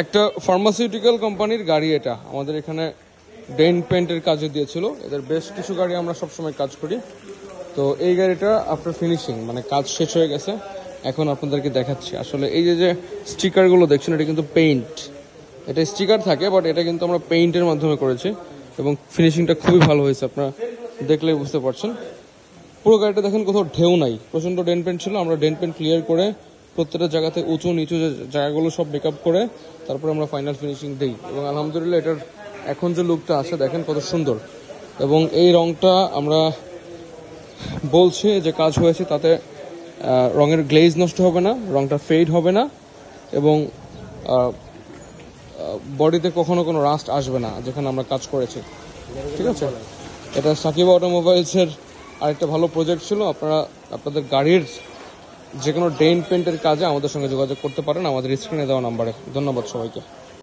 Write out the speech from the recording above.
একটা ফার্মাসিউটিক্যাল কোম্পানির গাড়ি এটা আমাদের এখানে ডেন্ট পেন্টের কাজে দিয়েছিল। এদের বেশ কিছু গাড়ি আমরা সবসময় কাজ করি। তো এই গাড়িটা আফটার ফিনিশিং মানে কাজ শেষ হয়ে গেছে, এখন আপনাদেরকে দেখাচ্ছি। আসলে এই যে স্টিকারগুলো দেখছেন এটা কিন্তু পেইন্ট, এটা স্টিকার থাকে বাট এটা কিন্তু আমরা পেইন্টের মাধ্যমে করেছি এবং ফিনিশিংটা খুবই ভালো হয়েছে, আপনারা দেখলেই বুঝতে পারছেন। পুরো গাড়িটা দেখেন কোথাও ঢেউ নাই, প্রচণ্ড ডেন্ট পেন্ট ছিল। আমরা ডেন্ট পেন্ট ক্লিয়ার করে প্রত্যেকটা জায়গাতে উঁচু নিচু যে জায়গাগুলো সব মেকআপ করে তারপরে আমরা ফাইনাল ফিনিশিং দিই এবং আলহামদুলিল্লাহ এটার এখন যে লুকটা আছে দেখেন কত সুন্দর। এবং এই রংটা আমরা বলছি যে কাজ হয়েছে তাতে রঙের গ্লেজ নষ্ট হবে না, রংটা ফেড হবে না এবং বডিতে কখনো কোনো রাস্ট আসবে না যেখানে আমরা কাজ করেছি। ঠিক আছে, এটা সাকিব অটোমোবাইলসের আরেকটা ভালো প্রজেক্ট ছিল। আপনারা আপনাদের গাড়ির যে কোনো ডেন্ট পেন্টের কাজে আমাদের সঙ্গে যোগাযোগ করতে পারেন আমাদের স্ক্রিনে দেওয়া নাম্বারে। ধন্যবাদ সবাইকে।